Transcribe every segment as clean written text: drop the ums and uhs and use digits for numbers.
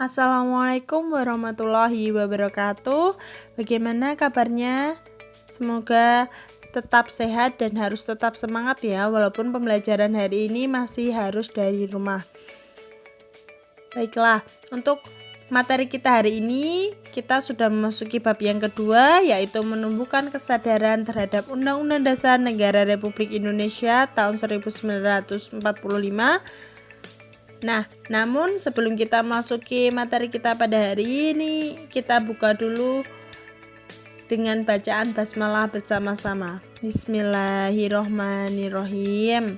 Assalamualaikum warahmatullahi wabarakatuh. Bagaimana kabarnya? Semoga tetap sehat dan harus tetap semangat ya, walaupun pembelajaran hari ini masih harus dari rumah. Baiklah, untuk materi kita hari ini, kita sudah memasuki bab yang kedua, yaitu menumbuhkan kesadaran terhadap Undang-Undang Dasar Negara Republik Indonesia tahun 1945. Nah, namun sebelum kita masuki materi kita pada hari ini, kita buka dulu dengan bacaan basmalah bersama-sama. Bismillahirrohmanirrohim.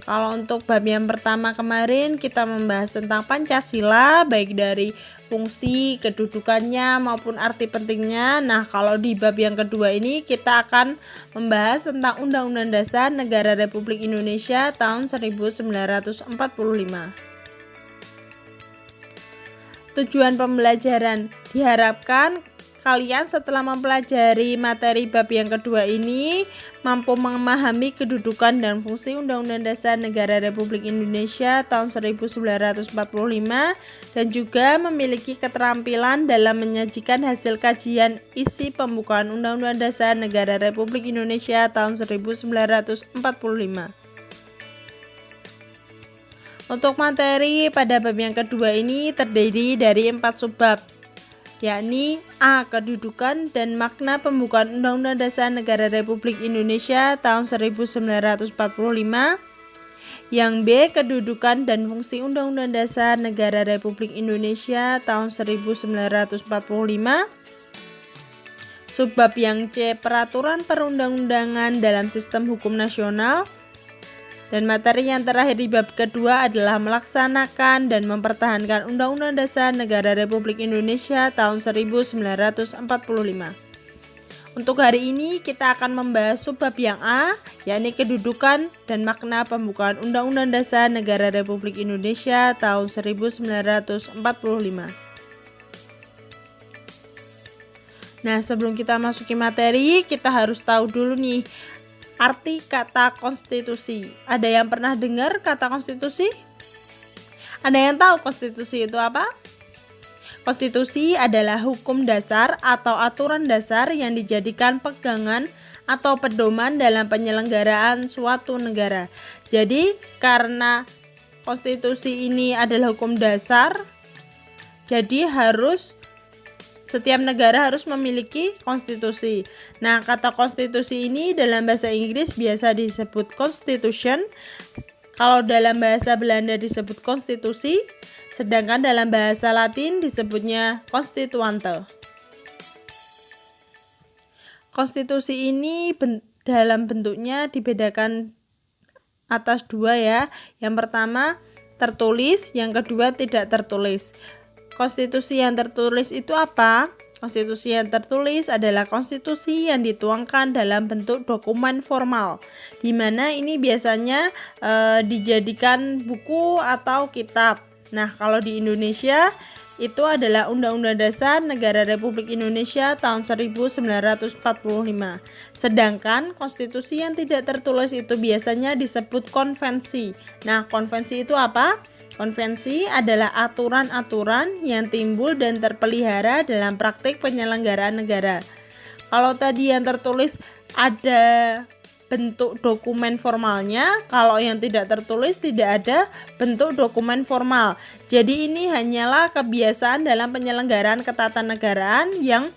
Kalau untuk bab yang pertama kemarin kita membahas tentang Pancasila, baik dari fungsi, kedudukannya maupun arti pentingnya. Nah, kalau di bab yang kedua ini kita akan membahas tentang Undang-Undang Dasar Negara Republik Indonesia tahun 1945. Tujuan pembelajaran diharapkan kalian setelah mempelajari materi bab yang kedua ini mampu memahami kedudukan dan fungsi Undang-Undang Dasar Negara Republik Indonesia tahun 1945 dan juga memiliki keterampilan dalam menyajikan hasil kajian isi pembukaan Undang-Undang Dasar Negara Republik Indonesia tahun 1945. Untuk materi pada bab yang kedua ini terdiri dari 4 subbab, yakni A. Kedudukan dan makna pembukaan Undang-Undang Dasar Negara Republik Indonesia tahun 1945. Yang B. Kedudukan dan fungsi Undang-Undang Dasar Negara Republik Indonesia tahun 1945. Subbab yang C. Peraturan perundang-undangan dalam sistem hukum nasional. Dan materi yang terakhir di bab kedua adalah melaksanakan dan mempertahankan Undang-Undang Dasar Negara Republik Indonesia tahun 1945. Untuk hari ini kita akan membahas subbab yang A, yakni kedudukan dan makna pembukaan Undang-Undang Dasar Negara Republik Indonesia tahun 1945. Nah, sebelum kita masuki materi, kita harus tahu dulu nih arti kata konstitusi. Ada yang pernah dengar kata konstitusi? Ada yang tahu konstitusi itu apa? Konstitusi adalah hukum dasar atau aturan dasar yang dijadikan pegangan atau pedoman dalam penyelenggaraan suatu negara. Jadi, karena konstitusi ini adalah hukum dasar, jadi setiap negara harus memiliki konstitusi. Nah, kata konstitusi ini dalam bahasa Inggris biasa disebut constitution. Kalau dalam bahasa Belanda disebut konstitusi, sedangkan dalam bahasa Latin disebutnya constituante. Konstitusi ini dalam bentuknya dibedakan atas dua ya. Yang pertama tertulis, yang kedua tidak tertulis. Konstitusi yang tertulis itu apa? Konstitusi yang tertulis adalah konstitusi yang dituangkan dalam bentuk dokumen formal, di mana ini biasanya dijadikan buku atau kitab. Nah, kalau di Indonesia itu adalah Undang-Undang Dasar Negara Republik Indonesia tahun 1945. Sedangkan konstitusi yang tidak tertulis itu biasanya disebut konvensi. Nah, konvensi itu apa? Konvensi adalah aturan-aturan yang timbul dan terpelihara dalam praktik penyelenggaraan negara. Kalau tadi yang tertulis ada bentuk dokumen formalnya, kalau yang tidak tertulis tidak ada bentuk dokumen formal. Jadi ini hanyalah kebiasaan dalam penyelenggaraan ketatanegaraan yang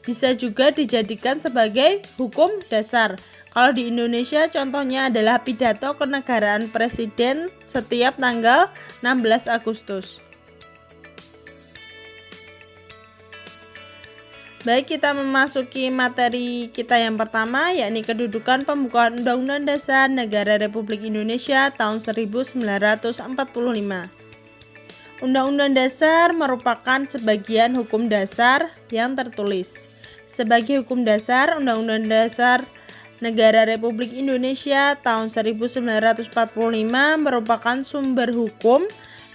bisa juga dijadikan sebagai hukum dasar. Kalau di Indonesia contohnya adalah pidato kenegaraan presiden setiap tanggal 16 Agustus. Baik, kita memasuki materi kita yang pertama, yakni kedudukan pembukaan Undang-Undang Dasar Negara Republik Indonesia tahun 1945. Undang-Undang Dasar merupakan sebagian hukum dasar yang tertulis. Sebagai hukum dasar, Undang-Undang Dasar Negara Republik Indonesia tahun 1945 merupakan sumber hukum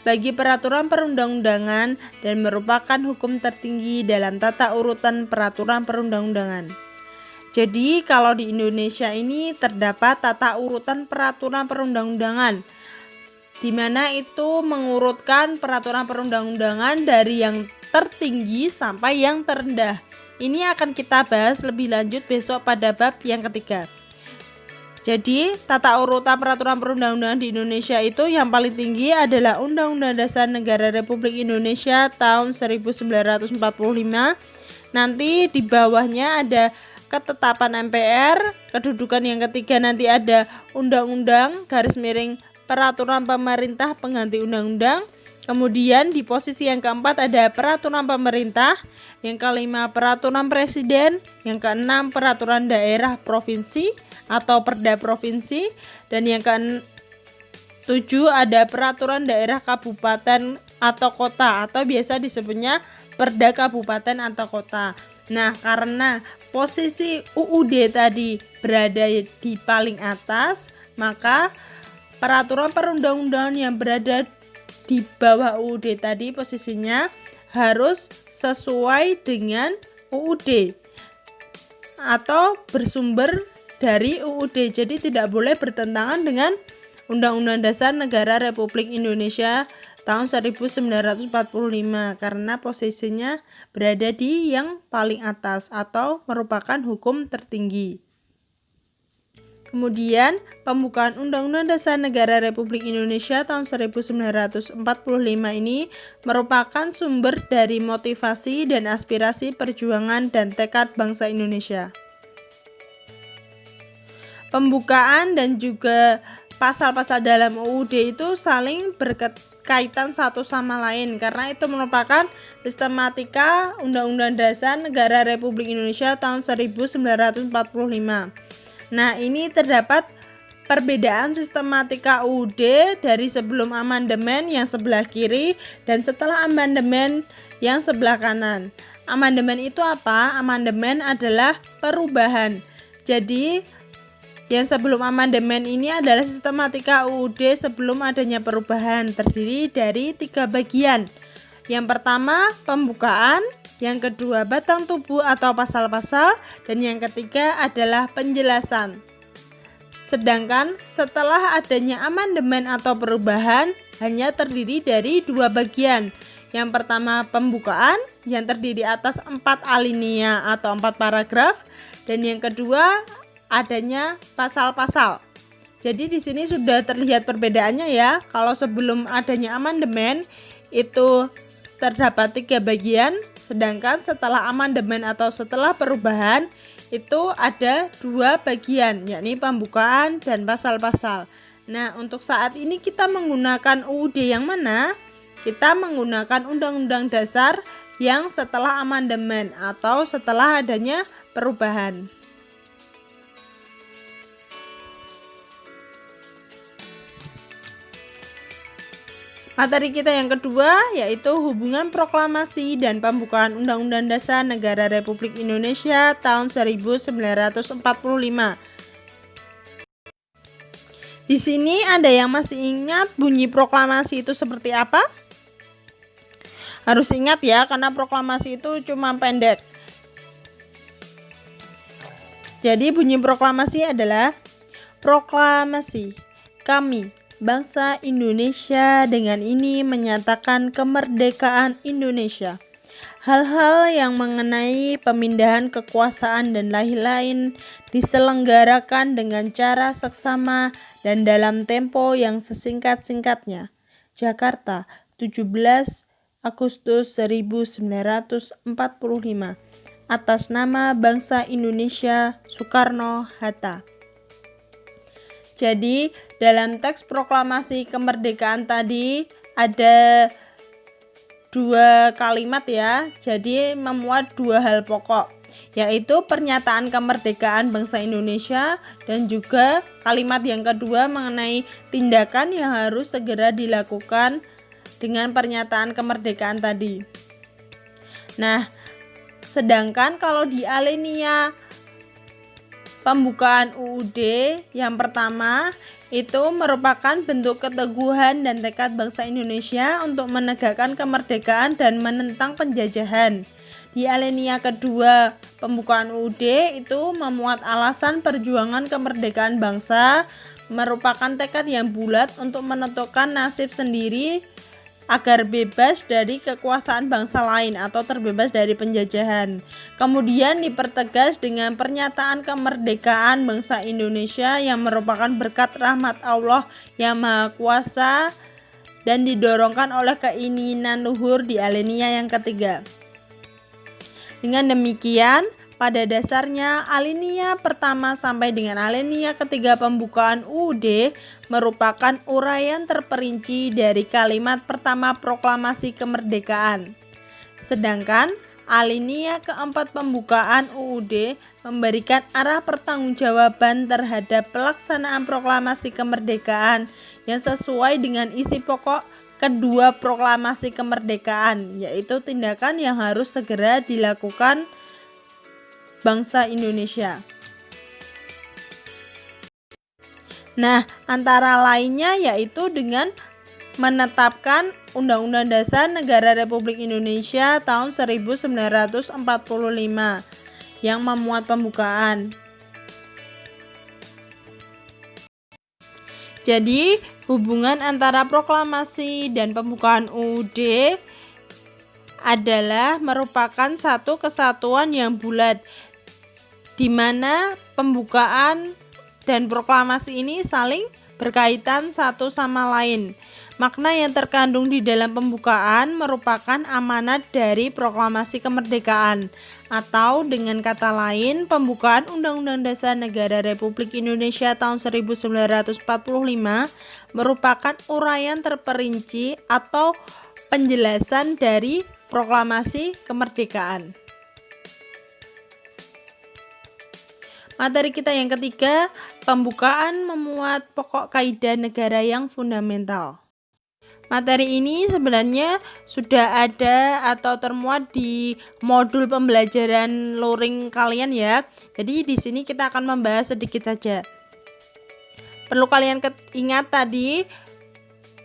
bagi peraturan perundang-undangan dan merupakan hukum tertinggi dalam tata urutan peraturan perundang-undangan. Jadi kalau di Indonesia ini terdapat tata urutan peraturan perundang-undangan. di mana itu mengurutkan peraturan perundang-undangan dari yang tertinggi sampai yang terendah. Ini akan kita bahas lebih lanjut besok pada bab yang ketiga. Jadi, tata urutan peraturan perundang-undangan di Indonesia itu yang paling tinggi adalah Undang-Undang Dasar Negara Republik Indonesia tahun 1945. Nanti di bawahnya ada ketetapan MPR, kedudukan yang ketiga nanti ada undang-undang peraturan pemerintah pengganti undang-undang. Kemudian di posisi yang keempat ada peraturan pemerintah, yang kelima peraturan presiden, yang keenam peraturan daerah provinsi atau perda provinsi, dan yang ketujuh ada peraturan daerah kabupaten atau kota atau biasa disebutnya perda kabupaten atau kota. Nah, karena posisi UUD tadi berada di paling atas, maka peraturan perundang-undangan yang berada di bawah UUD tadi posisinya harus sesuai dengan UUD atau bersumber dari UUD. Jadi tidak boleh bertentangan dengan Undang-Undang Dasar Negara Republik Indonesia tahun 1945 karena posisinya berada di yang paling atas atau merupakan hukum tertinggi. Kemudian, pembukaan Undang-Undang Dasar Negara Republik Indonesia tahun 1945 ini merupakan sumber dari motivasi dan aspirasi perjuangan dan tekad bangsa Indonesia. Pembukaan dan juga pasal-pasal dalam UUD itu saling berkaitan satu sama lain karena itu merupakan sistematika Undang-Undang Dasar Negara Republik Indonesia tahun 1945. Nah, ini terdapat perbedaan sistematika UUD dari sebelum amandemen yang sebelah kiri dan setelah amandemen yang sebelah kanan. Amandemen itu apa? Amandemen adalah perubahan. Jadi, yang sebelum amandemen ini adalah sistematika UUD sebelum adanya perubahan, terdiri dari 3 bagian. Yang pertama, pembukaan. Yang kedua, batang tubuh atau pasal-pasal, dan yang ketiga adalah penjelasan. Sedangkan setelah adanya amandemen atau perubahan hanya terdiri dari 2 bagian. Yang pertama pembukaan yang terdiri atas 4 alinea atau 4 paragraf, dan yang kedua adanya pasal-pasal. Jadi di sini sudah terlihat perbedaannya ya. Kalau sebelum adanya amandemen itu terdapat 3 bagian. Sedangkan setelah amandemen atau setelah perubahan itu ada 2 bagian, yakni pembukaan dan pasal-pasal. Nah, untuk saat ini kita menggunakan UUD yang mana? Kita menggunakan Undang-Undang Dasar yang setelah amandemen atau setelah adanya perubahan. Materi kita yang kedua yaitu hubungan proklamasi dan pembukaan Undang-Undang Dasar Negara Republik Indonesia tahun 1945. Di sini ada yang masih ingat bunyi proklamasi itu seperti apa? Harus ingat ya, karena proklamasi itu cuma pendek. Jadi bunyi proklamasi adalah proklamasi kami bangsa Indonesia dengan ini menyatakan kemerdekaan Indonesia. Hal-hal yang mengenai pemindahan kekuasaan dan lain-lain diselenggarakan dengan cara seksama dan dalam tempo yang sesingkat-singkatnya. Jakarta, 17 Agustus 1945. Atas nama bangsa Indonesia, Soekarno-Hatta. Jadi dalam teks proklamasi kemerdekaan tadi ada 2 kalimat ya. Jadi memuat 2 hal pokok, yaitu pernyataan kemerdekaan bangsa Indonesia dan juga kalimat yang kedua mengenai tindakan yang harus segera dilakukan dengan pernyataan kemerdekaan tadi. Nah, sedangkan kalau di alinea pembukaan UUD yang pertama itu merupakan bentuk keteguhan dan tekad bangsa Indonesia untuk menegakkan kemerdekaan dan menentang penjajahan. Di alinea kedua pembukaan UUD itu memuat alasan perjuangan kemerdekaan bangsa merupakan tekad yang bulat untuk menentukan nasib sendiri agar bebas dari kekuasaan bangsa lain atau terbebas dari penjajahan. Kemudian dipertegas dengan pernyataan kemerdekaan bangsa Indonesia yang merupakan berkat rahmat Allah yang Maha Kuasa dan didorongkan oleh keinginan luhur di alinea yang ketiga. Dengan demikian, pada dasarnya alinea pertama sampai dengan alinea ketiga pembukaan UUD merupakan uraian terperinci dari kalimat pertama proklamasi kemerdekaan. Sedangkan alinea keempat pembukaan UUD memberikan arah pertanggungjawaban terhadap pelaksanaan proklamasi kemerdekaan yang sesuai dengan isi pokok kedua proklamasi kemerdekaan, yaitu tindakan yang harus segera dilakukan bangsa Indonesia. Nah, antara lainnya yaitu dengan menetapkan Undang-Undang Dasar Negara Republik Indonesia tahun 1945 yang memuat pembukaan. Jadi, hubungan antara proklamasi dan pembukaan UUD adalah merupakan satu kesatuan yang bulat, di mana pembukaan dan proklamasi ini saling berkaitan satu sama lain. Makna yang terkandung di dalam pembukaan merupakan amanat dari proklamasi kemerdekaan, atau dengan kata lain, pembukaan Undang-Undang Dasar Negara Republik Indonesia tahun 1945 merupakan uraian terperinci atau penjelasan dari proklamasi kemerdekaan. Materi kita yang ketiga, pembukaan memuat pokok kaidah negara yang fundamental. Materi ini sebenarnya sudah ada atau termuat di modul pembelajaran luring kalian ya. Jadi di sini kita akan membahas sedikit saja. Perlu kalian ingat tadi,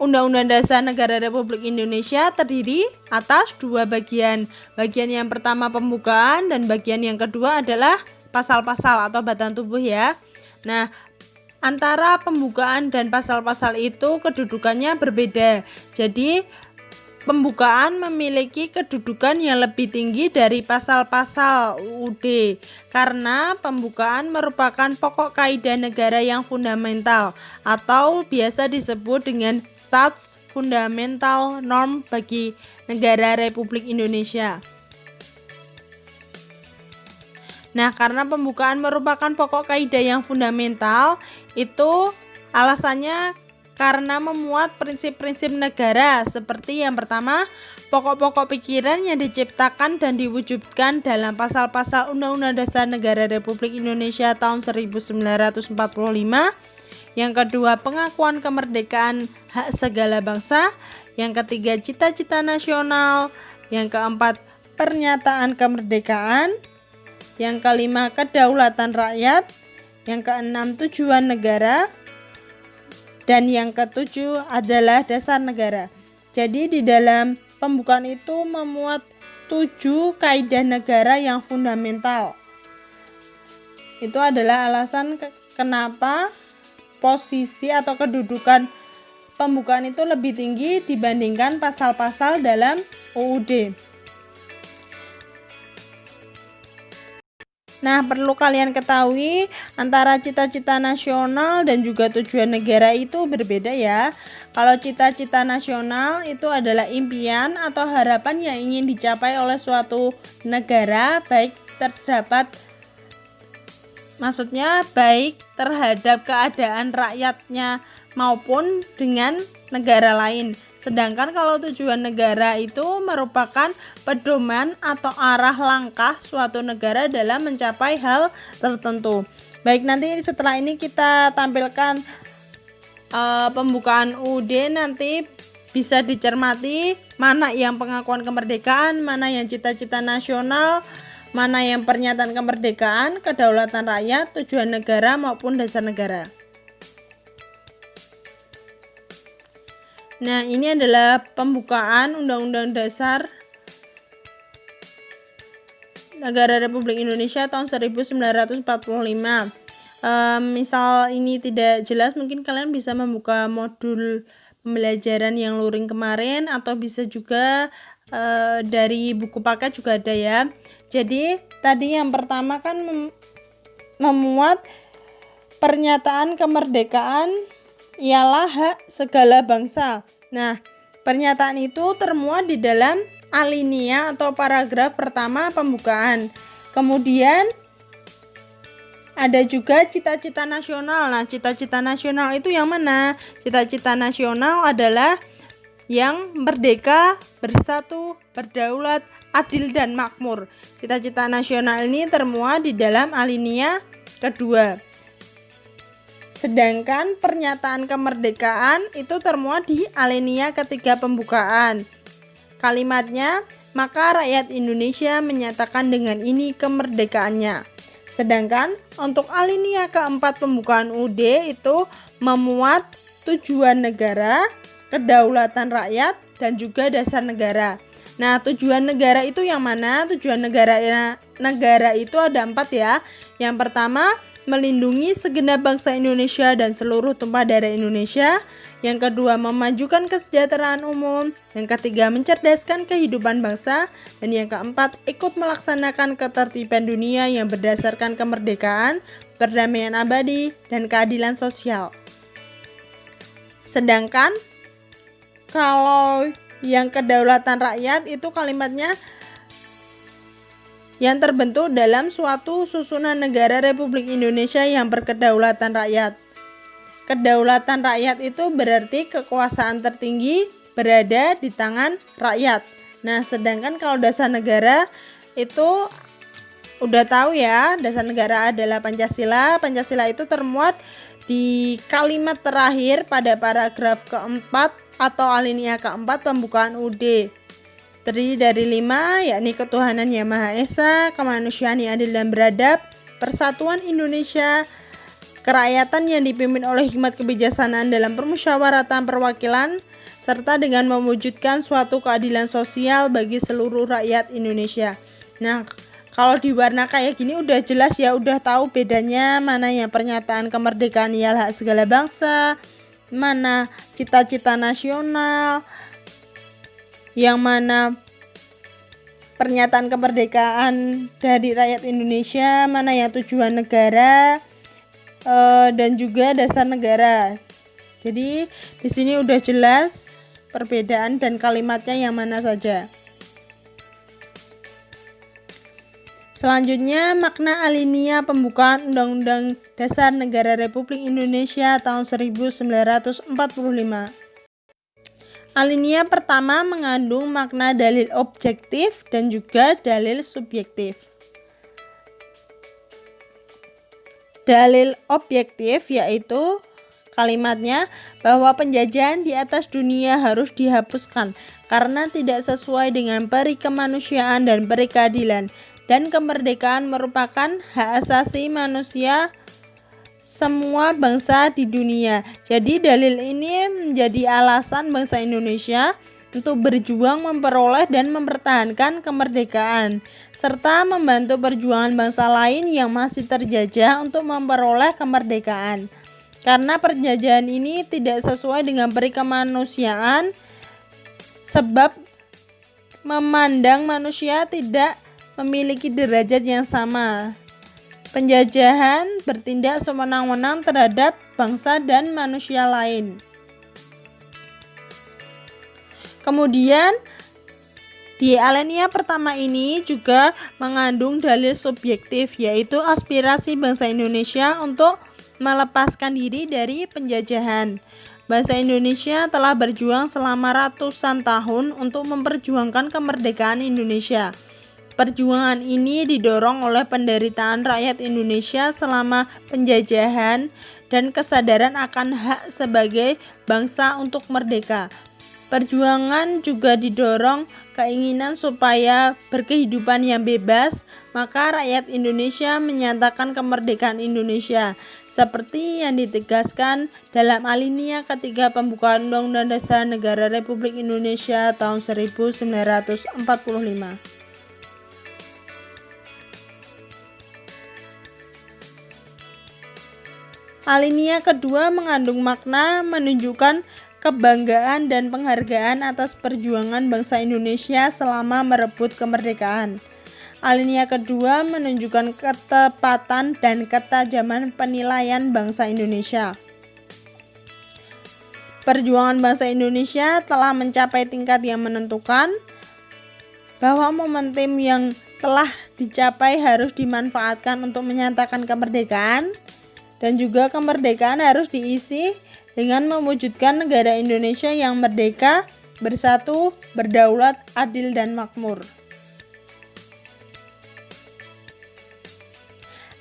Undang-Undang Dasar Negara Republik Indonesia terdiri atas dua bagian. Bagian yang pertama pembukaan dan bagian yang kedua adalah pasal-pasal atau batang tubuh ya. Nah, antara pembukaan dan pasal-pasal itu kedudukannya berbeda. Jadi, pembukaan memiliki kedudukan yang lebih tinggi dari pasal-pasal UUD karena pembukaan merupakan pokok kaidah negara yang fundamental atau biasa disebut dengan Stats Fundamental Norm bagi negara Republik Indonesia. Nah, karena pembukaan merupakan pokok kaidah yang fundamental, itu alasannya karena memuat prinsip-prinsip negara seperti yang pertama, pokok-pokok pikiran yang diciptakan dan diwujudkan dalam pasal-pasal Undang-Undang Dasar Negara Republik Indonesia tahun 1945. Yang kedua, pengakuan kemerdekaan hak segala bangsa. Yang ketiga, cita-cita nasional. Yang keempat, pernyataan kemerdekaan. Yang kelima, kedaulatan rakyat. Yang keenam, tujuan negara. Dan yang ketujuh adalah dasar negara. Jadi di dalam pembukaan itu memuat 7 kaidah negara yang fundamental. Itu adalah alasan kenapa posisi atau kedudukan pembukaan itu lebih tinggi dibandingkan pasal-pasal dalam UUD. Nah, perlu kalian ketahui antara cita-cita nasional dan juga tujuan negara itu berbeda ya. Kalau cita-cita nasional itu adalah impian atau harapan yang ingin dicapai oleh suatu negara, baik terhadap keadaan rakyatnya maupun dengan negara lain. Sedangkan kalau tujuan negara itu merupakan pedoman atau arah langkah suatu negara dalam mencapai hal tertentu. Baik, nanti setelah ini kita tampilkan pembukaan UUD, nanti bisa dicermati mana yang pengakuan kemerdekaan, mana yang cita-cita nasional, mana yang pernyataan kemerdekaan, kedaulatan rakyat, tujuan negara maupun dasar negara. Nah, ini adalah pembukaan Undang-Undang Dasar Negara Republik Indonesia tahun 1945. Misal ini tidak jelas, mungkin kalian bisa membuka modul pembelajaran yang luring kemarin, atau bisa juga dari buku paket juga ada ya. Jadi tadi yang pertama kan memuat pernyataan kemerdekaan ialah hak segala bangsa. Nah, pernyataan itu termuat di dalam alinea atau paragraf pertama pembukaan. Kemudian ada juga cita-cita nasional. Nah, cita-cita nasional itu yang mana? Cita-cita nasional adalah yang merdeka, bersatu, berdaulat, adil, dan makmur. Cita-cita nasional ini termuat di dalam alinea kedua. Sedangkan pernyataan kemerdekaan itu termuat di alinea ketiga pembukaan. Kalimatnya, maka rakyat Indonesia menyatakan dengan ini kemerdekaannya. Sedangkan untuk alinea keempat pembukaan UD itu memuat tujuan negara, kedaulatan rakyat, dan juga dasar negara. Nah, tujuan negara itu yang mana? Tujuan negara itu ada 4 ya. Yang pertama, melindungi segenap bangsa Indonesia dan seluruh tumpah darah Indonesia. Yang kedua, memajukan kesejahteraan umum. Yang ketiga, mencerdaskan kehidupan bangsa. Dan yang keempat, ikut melaksanakan ketertiban dunia yang berdasarkan kemerdekaan, perdamaian abadi, dan keadilan sosial. Sedangkan kalau yang kedaulatan rakyat itu kalimatnya yang terbentuk dalam suatu susunan negara Republik Indonesia yang berkedaulatan rakyat. Kedaulatan rakyat itu berarti kekuasaan tertinggi berada di tangan rakyat. Nah, sedangkan kalau dasar negara itu udah tahu ya, dasar negara adalah Pancasila. Pancasila itu termuat di kalimat terakhir pada paragraf keempat atau alinea keempat pembukaan UD. Terdiri dari 5, yakni ketuhanan yang Maha Esa, kemanusiaan yang adil dan beradab, persatuan Indonesia, kerakyatan yang dipimpin oleh hikmat kebijaksanaan dalam permusyawaratan perwakilan, serta dengan mewujudkan suatu keadilan sosial bagi seluruh rakyat Indonesia. Nah, kalau di warna kayak gini udah jelas ya, udah tahu bedanya mana yang pernyataan kemerdekaan ialah hak segala bangsa, mana cita-cita nasional, yang mana pernyataan kemerdekaan dari rakyat Indonesia, mana yang tujuan negara, dan juga dasar negara. Jadi di sini udah jelas perbedaan dan kalimatnya yang mana saja. Selanjutnya, makna alinea pembukaan Undang-Undang Dasar Negara Republik Indonesia tahun 1945. Alinea pertama mengandung makna dalil objektif dan juga dalil subjektif. Dalil objektif yaitu kalimatnya bahwa penjajahan di atas dunia harus dihapuskan karena tidak sesuai dengan peri kemanusiaan dan peri keadilan, dan kemerdekaan merupakan hak asasi manusia semua bangsa di dunia. Jadi dalil ini menjadi alasan bangsa Indonesia untuk berjuang memperoleh dan mempertahankan kemerdekaan, serta membantu perjuangan bangsa lain yang masih terjajah untuk memperoleh kemerdekaan. Karena penjajahan ini tidak sesuai dengan peri kemanusiaan, sebab memandang manusia tidak memiliki derajat yang sama. Penjajahan bertindak sewenang-wenang terhadap bangsa dan manusia lain. Kemudian di alinea pertama ini juga mengandung dalil subjektif, yaitu aspirasi bangsa Indonesia untuk melepaskan diri dari penjajahan. Bangsa Indonesia telah berjuang selama ratusan tahun untuk memperjuangkan kemerdekaan Indonesia. Perjuangan ini didorong oleh penderitaan rakyat Indonesia selama penjajahan dan kesadaran akan hak sebagai bangsa untuk merdeka. Perjuangan juga didorong keinginan supaya berkehidupan yang bebas, maka rakyat Indonesia menyatakan kemerdekaan Indonesia seperti yang ditegaskan dalam alinea ketiga pembukaan Undang-Undang Dasar Negara Republik Indonesia tahun 1945. Alinea kedua mengandung makna menunjukkan kebanggaan dan penghargaan atas perjuangan bangsa Indonesia selama merebut kemerdekaan. Alinea kedua menunjukkan ketepatan dan ketajaman penilaian bangsa Indonesia. Perjuangan bangsa Indonesia telah mencapai tingkat yang menentukan, bahwa momentum yang telah dicapai harus dimanfaatkan untuk menyatakan kemerdekaan, dan juga kemerdekaan harus diisi dengan mewujudkan negara Indonesia yang merdeka, bersatu, berdaulat, adil, dan makmur.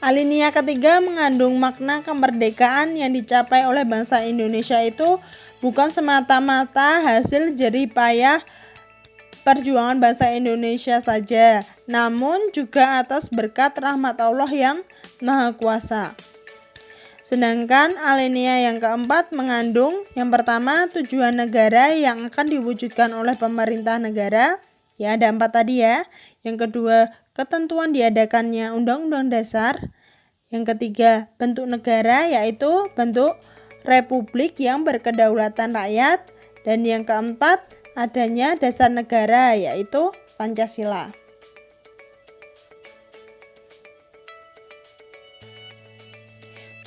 Alinea ketiga mengandung makna kemerdekaan yang dicapai oleh bangsa Indonesia itu bukan semata-mata hasil jerih payah perjuangan bangsa Indonesia saja, namun juga atas berkat rahmat Allah yang Maha Kuasa. Sedangkan alinea yang keempat mengandung yang pertama tujuan negara yang akan diwujudkan oleh pemerintah negara, ya ada 4 tadi ya. Yang kedua ketentuan diadakannya Undang-Undang Dasar. Yang ketiga bentuk negara, yaitu bentuk republik yang berkedaulatan rakyat. Dan yang keempat adanya dasar negara, yaitu Pancasila.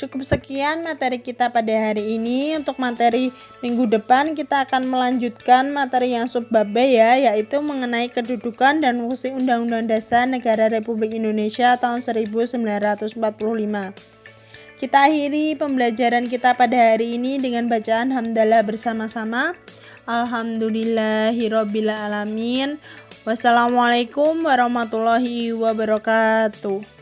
Cukup sekian materi kita pada hari ini. Untuk materi minggu depan kita akan melanjutkan materi yang subbab B ya, yaitu mengenai kedudukan dan fungsi Undang-Undang Dasar Negara Republik Indonesia tahun 1945. Kita akhiri pembelajaran kita pada hari ini dengan bacaan hamdalah bersama-sama. Alhamdulillahirobbilalamin. Wassalamualaikum warahmatullahi wabarakatuh.